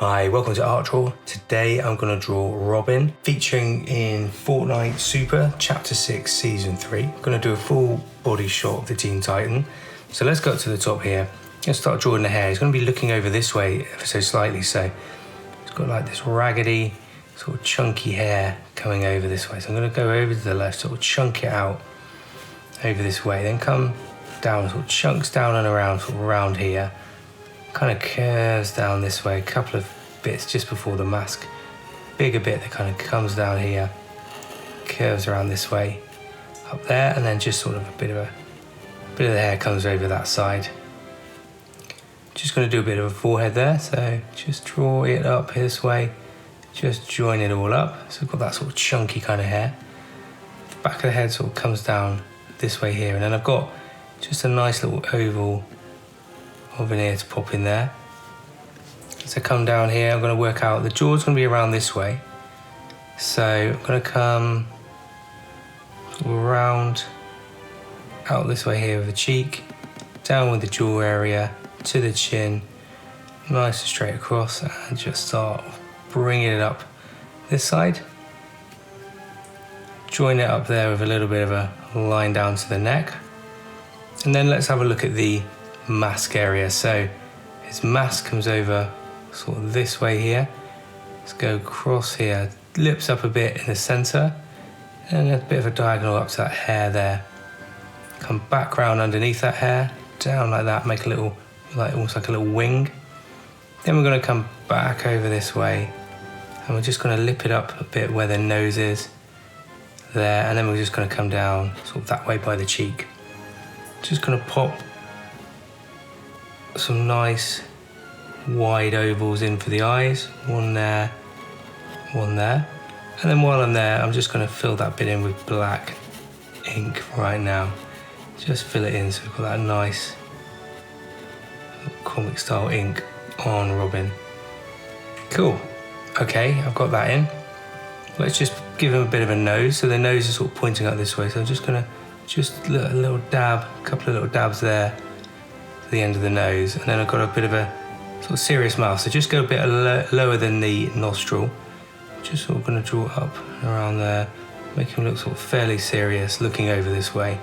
Hi, welcome to Art Draw. Today I'm going to draw Robin, featuring in Fortnite Super Chapter 6 Season 3. I'm going to do a full body shot of the Teen Titan. So let's go up to the top here. Let's start drawing the hair. He's going to be looking over this way ever so slightly, so it's got like this raggedy, sort of chunky hair coming over this way. So I'm going to go over to the left, sort of chunk it out over this way, then come down, sort of chunks down and around, sort of around here. Kind of curves down this way, a couple of bits just before the mask. Bigger bit that kind of comes down here, curves around this way, up there, and then just sort of a bit of the hair comes over that side. Just going to do a bit of a forehead there, so just draw it up this way, just join it all up. So we've got that sort of chunky kind of hair. The back of the head sort of comes down this way here, and then I've got just a nice little oval of an ear to pop in there. So come down here, I'm going to work out the jaw's going to be around this way. So I'm going to come around out this way here with the cheek, down with the jaw area to the chin, nice and straight across, and just start bringing it up this side. Join it up there with a little bit of a line down to the neck. And then let's have a look at the mask area. So his mask comes over sort of this way here. Let's go across here, lips up a bit in the center, and a bit of a diagonal up to that hair there. Come back round underneath that hair, down like that, make a little, like almost like a little wing. Then we're going to come back over this way, and we're just going to lip it up a bit where the nose is there, and then we're just going to come down sort of that way by the cheek. Just going to pop some nice wide ovals in for the eyes, one there, one there, and then while I'm there, I'm just going to fill that bit in with black ink right now. Just fill it in so we've got that nice comic style ink on Robin. Cool. Okay, I've got that in. Let's just give him a bit of a nose. So the nose is sort of pointing up this way, so I'm just going to a little dab, a couple of little dabs there to the end of the nose, and then I've got a bit of a sort of serious mouth, so just go a bit lower than the nostril. Just sort of going to draw up around there, make him look sort of fairly serious, looking over this way.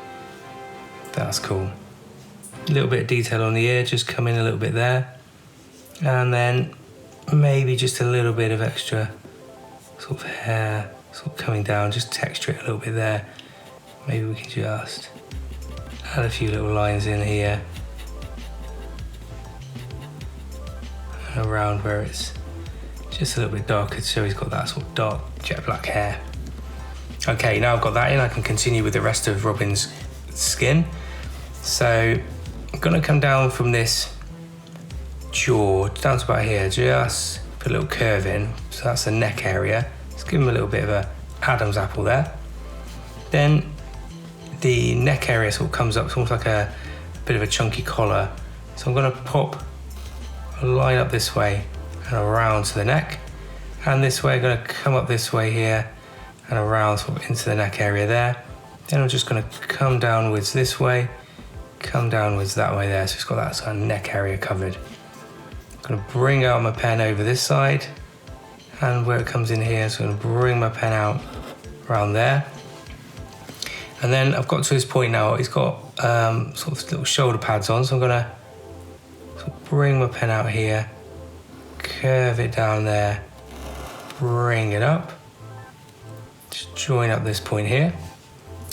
That's cool. A little bit of detail on the ear, just come in a little bit there, and then maybe just a little bit of extra sort of hair sort of coming down, just texture it a little bit there. Maybe we can just add a few little lines in here and around where it's just a little bit darker, so he's got that sort of dark jet black hair. Okay, now I've got that in, I can continue with the rest of Robin's skin. So I'm going to come down from this jaw down to about here, just put a little curve in, so that's the neck area. Let's give him a little bit of a Adam's apple there. Then the neck area sort of comes up, it's almost like a bit of a chunky collar. So I'm going to pop a line up this way and around to the neck, and this way I'm going to come up this way here and around sort of into the neck area there. Then I'm just going to come downwards this way, come downwards that way there, so it's got that sort of neck area covered. I'm going to bring out my pen over this side, and where it comes in here, so I'm going to bring my pen out around there. And then I've got to this point now, he's got sort of little shoulder pads on, so I'm going to sort of bring my pen out here, curve it down there, bring it up, just join up this point here.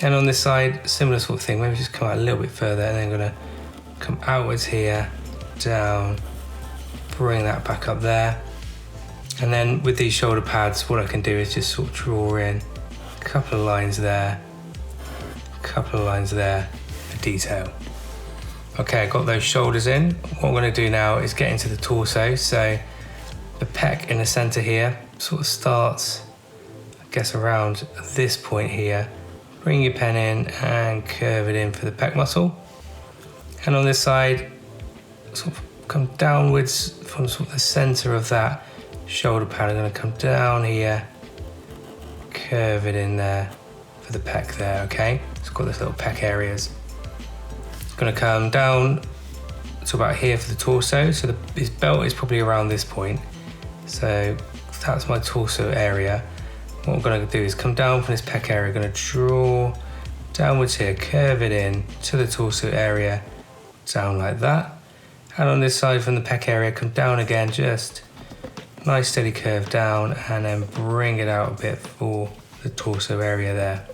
And on this side, similar sort of thing, maybe just come out a little bit further, and then I'm going to come outwards here, down, bring that back up there. And then with these shoulder pads, what I can do is just sort of draw in a couple of lines there, couple of lines there for detail. Okay, I got those shoulders in. What I'm going to do now is get into the torso. So the pec in the center here sort of starts, I guess, around this point here. Bring your pen in and curve it in for the pec muscle. And on this side, sort of come downwards from sort of the center of that shoulder pad. I'm going to come down here, curve it in there for the pec there, okay? It's got this little pec areas. It's going to come down to about here for the torso. So his belt is probably around this point. So that's my torso area. What I'm going to do is come down from this pec area, going to draw downwards here, curve it in to the torso area, down like that. And on this side from the pec area, come down again, just nice steady curve down, and then bring it out a bit for the torso area there.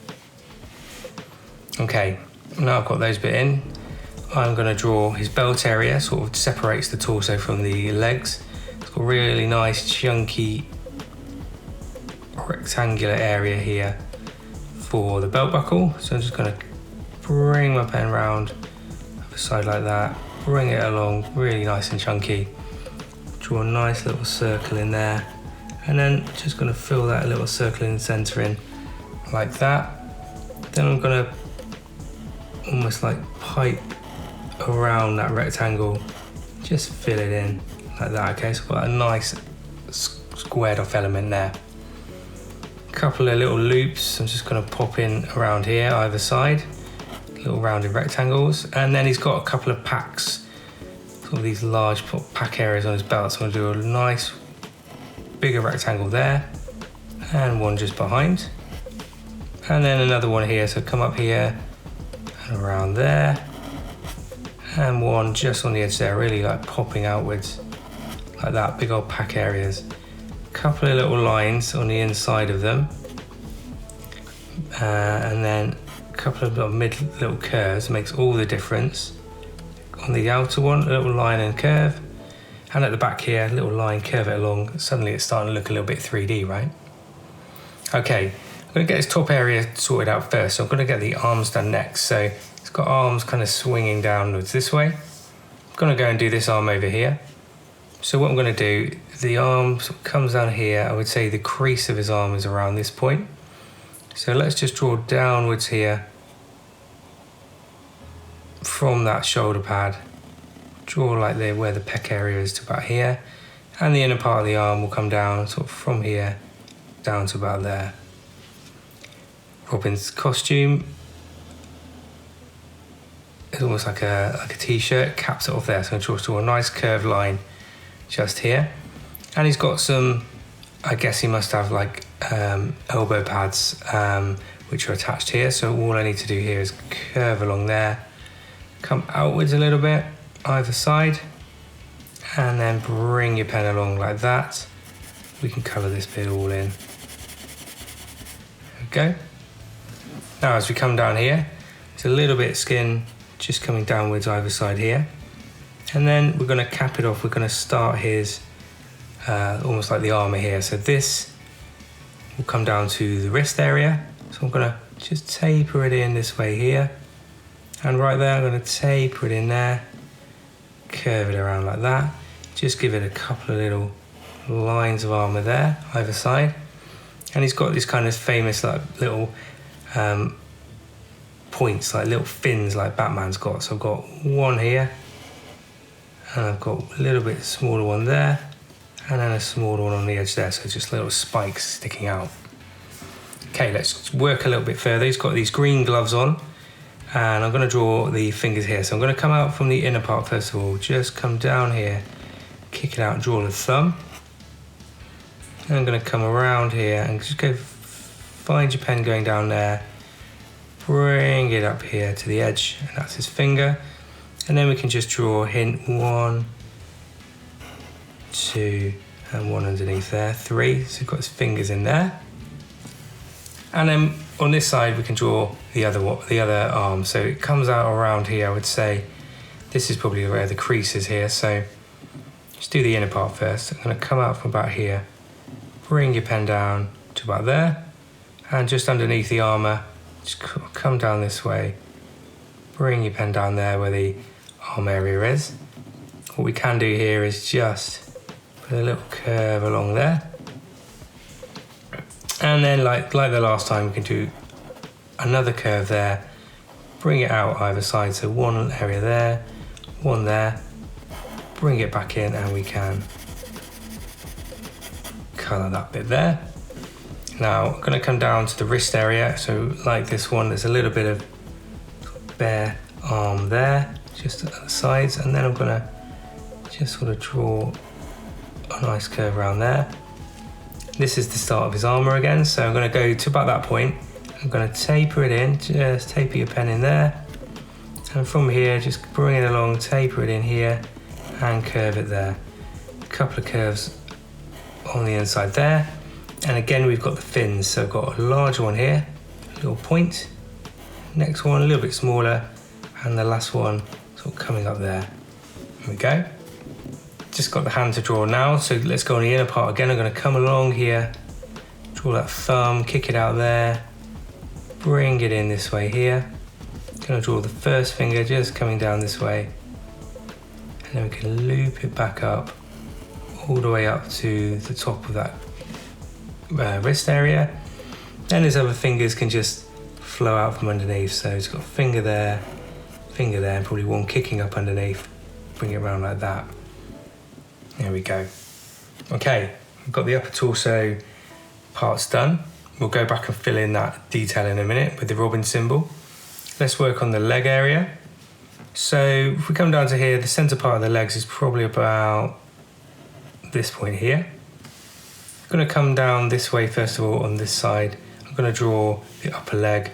Okay, now I've got those bit in, I'm going to draw his belt area, sort of separates the torso from the legs. It's got a really nice chunky rectangular area here for the belt buckle. So I'm just going to bring my pen round the side like that, bring it along really nice and chunky, draw a nice little circle in there, and then just going to fill that little circle in the centre in like that. Then I'm going to almost like pipe around that rectangle, just fill it in like that. Okay, so I've got a nice squared off element there. A couple of little loops I'm just going to pop in around here either side, little rounded rectangles, and then he's got a couple of packs, sort of these large pack areas on his belt. So I'm going to do a nice bigger rectangle there, and one just behind, and then another one here. So come up here and around there, and one just on the edge there, really like popping outwards like that, big old pack areas. A couple of little lines on the inside of them, and then a couple of little curves, makes all the difference. On the outer one, a little line and curve, and at the back here, a little line, curve it along. Suddenly it's starting to look a little bit 3D, right? Okay, I'm going to get his top area sorted out first, so I'm going to get the arms done next. So it's got arms kind of swinging downwards this way. I'm going to go and do this arm over here. So what I'm going to do, the arm sort of comes down here. I would say the crease of his arm is around this point. So let's just draw downwards here from that shoulder pad. Draw like where the pec area is to about here. And the inner part of the arm will come down sort of from here down to about there. Robin's costume is almost like a t-shirt, caps it off there. So I'm going to draw a nice curved line just here. And he's got some, I guess he must have like elbow pads which are attached here. So all I need to do here is curve along there, come outwards a little bit either side, and then bring your pen along like that. We can colour this bit all in. Okay. Now as we come down here, it's a little bit of skin just coming downwards either side here. And then we're going to cap it off. We're going to start his, almost like the armour here. So this will come down to the wrist area. So I'm going to just taper it in this way here. And right there, I'm going to taper it in there. Curve it around like that. Just give it a couple of little lines of armour there, either side. And he's got this kind of famous like little points, like little fins like Batman's got. So I've got one here, and I've got a little bit smaller one there, and then a smaller one on the edge there. So just little spikes sticking out. Okay, let's work a little bit further. He's got these green gloves on, and I'm going to draw the fingers here. So I'm going to come out from the inner part first of all, just come down here, kick it out and draw the thumb. And I'm going to come around here and just go find your pen going down there, bring it up here to the edge, and that's his finger. And then we can just draw a hint, 1, 2, and 1 underneath there, 3. So we've got his fingers in there. And then on this side, we can draw the other arm. So it comes out around here, I would say. This is probably where the crease is here. So just do the inner part first. I'm going to come out from about here, bring your pen down to about there, and just underneath the armour, just come down this way, bring your pen down there where the arm area is. What we can do here is just put a little curve along there. And then like the last time, we can do another curve there, bring it out either side. So one area there, one there, bring it back in, and we can colour that bit there. Now I'm going to come down to the wrist area. So like this one, there's a little bit of bare arm there, just at the sides. And then I'm going to just sort of draw a a nice curve around there. This is the start of his armor again, so I'm going to go to about that point. I'm going to taper it in, just taper your pen in there. And from here, just bring it along, taper it in here, and curve it there. A couple of curves on the inside there. And again, we've got the fins. So I've got a larger one here, a little point. Next one, a little bit smaller. And the last one, sort of coming up there. There we go. Just got the hand to draw now. So let's go on the inner part again. I'm going to come along here, draw that thumb, kick it out there, bring it in this way here. Going to draw the first finger just coming down this way, and then we can loop it back up all the way up to the top of that wrist area. Then his other fingers can just flow out from underneath. So he's got a finger there, and probably one kicking up underneath. Bring it around like that. There we go. Okay, we've got the upper torso parts done. We'll go back and fill in that detail in a minute with the Robin symbol. Let's work on the leg area. So if we come down to here, the center part of the legs is probably about this point here. I'm going to come down this way first of all on this side. I'm going to draw the upper leg.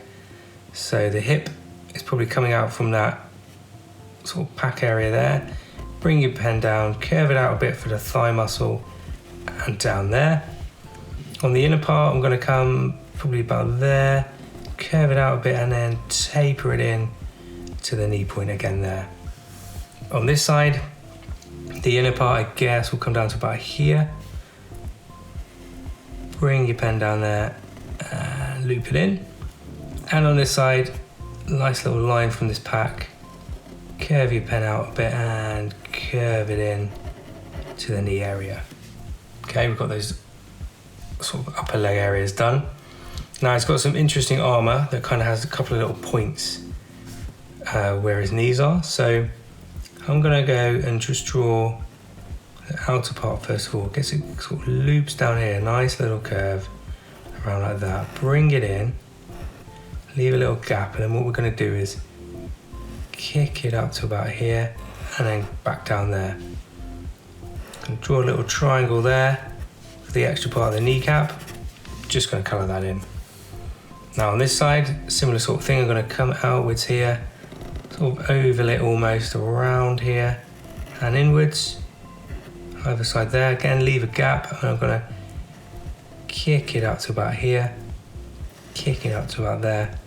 So the hip is probably coming out from that sort of pack area there. Bring your pen down, curve it out a bit for the thigh muscle and down there. On the inner part, I'm going to come probably about there, curve it out a bit and then taper it in to the knee point again there. On this side, the inner part I guess will come down to about here. Bring your pen down there and loop it in. And on this side, nice little line from this pack. Curve your pen out a bit and curve it in to the knee area. Okay, we've got those sort of upper leg areas done. Now it's got some interesting armor that kind of has a couple of little points where his knees are. So I'm gonna go and just draw the outer part first of all. Gets it sort of loops down here, nice little curve around like that. Bring it in, leave a little gap, and then what we're gonna do is kick it up to about here and then back down there. And draw a little triangle there for the extra part of the kneecap. Just going to colour that in. Now on this side, similar sort of thing. I'm going to come outwards here, sort of oval it almost around here and inwards. Other side there, again leave a gap, and I'm going to kick it up to about here, kick it up to about there.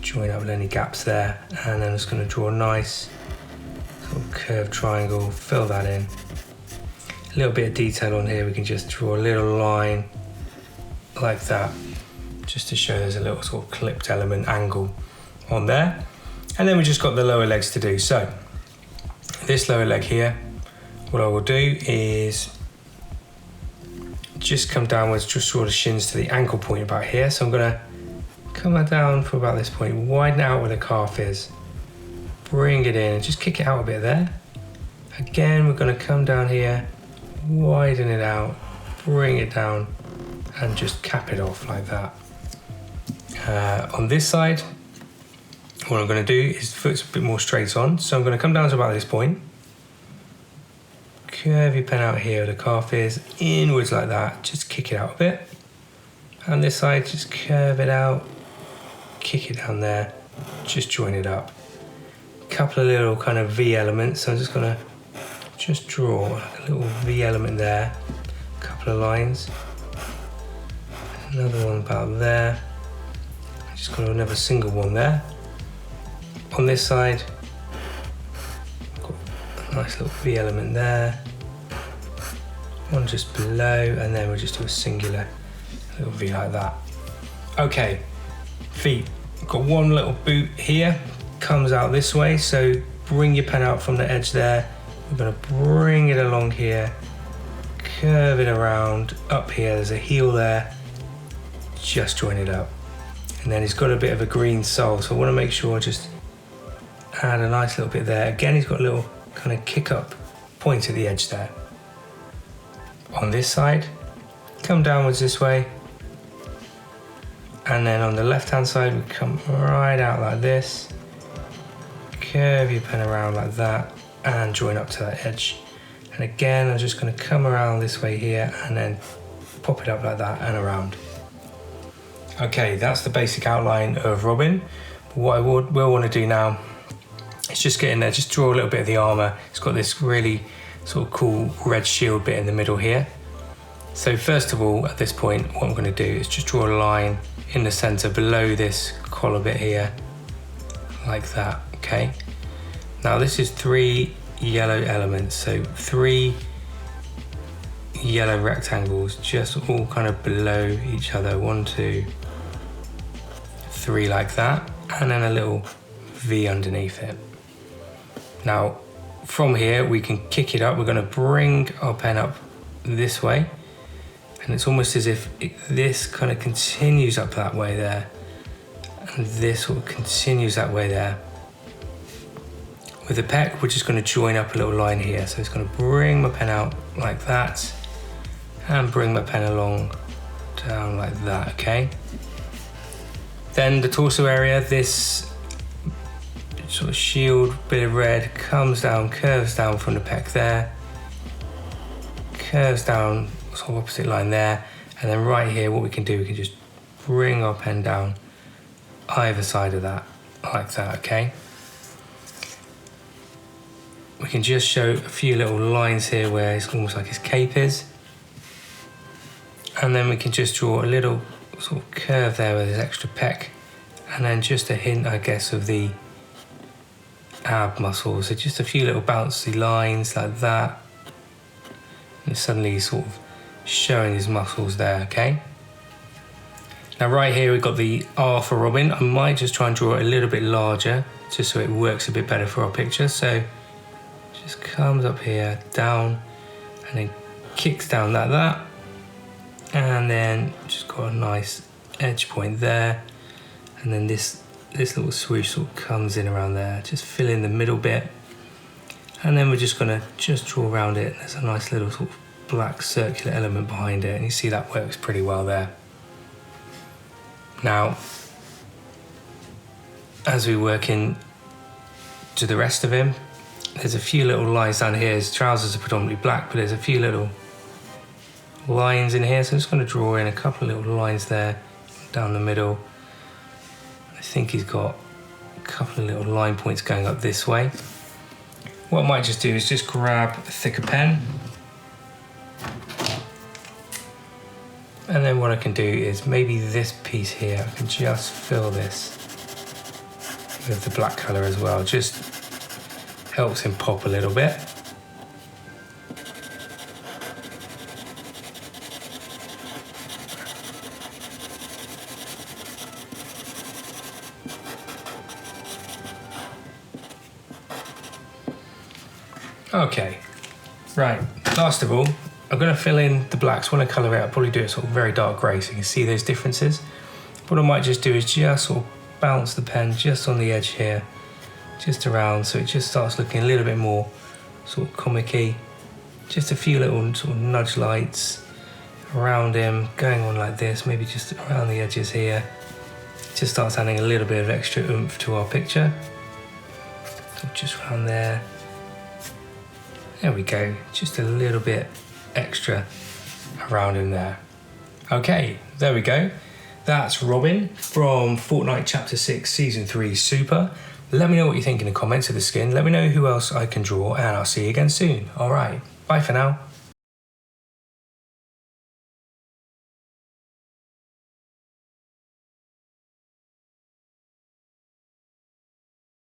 Join up with any gaps there, and then I'm just going to draw a nice sort of curved triangle, fill that in. A little bit of detail on here, we can just draw a little line like that, just to show there's a little sort of clipped element angle on there. And then we just got the lower legs to do. So this lower leg here, what I will do is just come downwards, just draw the shins to the ankle point about here. So I'm going to come down for about this point, widen out where the calf is, bring it in and just kick it out a bit there. Again, we're going to come down here, widen it out, bring it down and just cap it off like that. On this side, what I'm going to do is the foot's a bit more straight on, so I'm going to come down to about this point, curve your pen out here where the calf is, inwards like that, just kick it out a bit. And this side, just curve it out, kick it down there, just join it up. A couple of little kind of V elements, so I'm just gonna just draw like a little V element there, a couple of lines, another one about there, just got another single one there. On this side, got a nice little V element there, one just below, and then we'll just do a singular little V like that. Okay, feet. Got one little boot here, comes out this way, so bring your pen out from the edge there. We're going to bring it along here, curve it around up here. There's a heel there, just join it up. And then he's got a bit of a green sole, so I want to make sure I just add a nice little bit there. Again, he's got a little kind of kick up point at the edge there. On this side, come downwards this way. And then on the left hand side, we come right out like this, curve your pen around like that and join up to that edge. And again, I'm just going to come around this way here and then pop it up like that and around. Okay, that's the basic outline of Robin. But what I will want to do now is just get in there, just draw a little bit of the armour. It's got this really sort of cool red shield bit in the middle here. So first of all, at this point, what I'm going to do is just draw a line in the centre below this collar bit here, like that, okay? Now this is 3 yellow elements, so 3 yellow rectangles just all kind of below each other. 1, 2, 3 like that, and then a little V underneath it. Now from here we can kick it up. We're going to bring our pen up this way, and it's almost as if this kind of continues up that way there, and this sort of continues that way there. With the peck, we're just going to join up a little line here. So it's going to bring my pen out like that and bring my pen along down like that, okay? Then the torso area, this sort of shield bit of red comes down, curves down from the peck there, curves down sort of opposite line there, and then right here what we can do, we can just bring our pen down either side of that like that, okay? We can just show a few little lines here where it's almost like his cape is, and then we can just draw a little sort of curve there with his extra peck, and then just a hint, I guess, of the ab muscles. So just a few little bouncy lines like that, and suddenly sort of showing his muscles there, okay? Now right here we've got the R for Robin. I might just try and draw it a little bit larger just so it works a bit better for our picture. So just comes up here, down, and then kicks down like that, and then just got a nice edge point there, and then this little swoosh sort of comes in around there, just fill in the middle bit, and then we're just going to just draw around it. There's a nice little sort of black circular element behind it, and you see that works pretty well there. Now as we work in to the rest of him, there's a few little lines down here. His trousers are predominantly black, but there's a few little lines in here, so I'm just going to draw in a couple of little lines there down the middle. I think he's got a couple of little line points going up this way. What I might just do is just grab a thicker pen, and then what I can do is maybe this piece here, I can just fill this with the black colour as well. Just helps him pop a little bit. Okay, right, last of all, I'm going to fill in the blacks. When I colour it, I'll probably do it sort of very dark grey so you can see those differences. What I might just do is just sort of bounce the pen just on the edge here, just around, so it just starts looking a little bit more sort of comic-y. Just a few little sort of nudge lights around him, going on like this, maybe just around the edges here. Just starts adding a little bit of extra oomph to our picture. So just around there. There we go, just a little bit extra around him there. Okay, there we go. That's Robin from Fortnite Chapter 6 Season 3 Super. Let me know what you think in the comments of the skin. Let me know who else I can draw, and I'll see you again soon. All right, bye for now.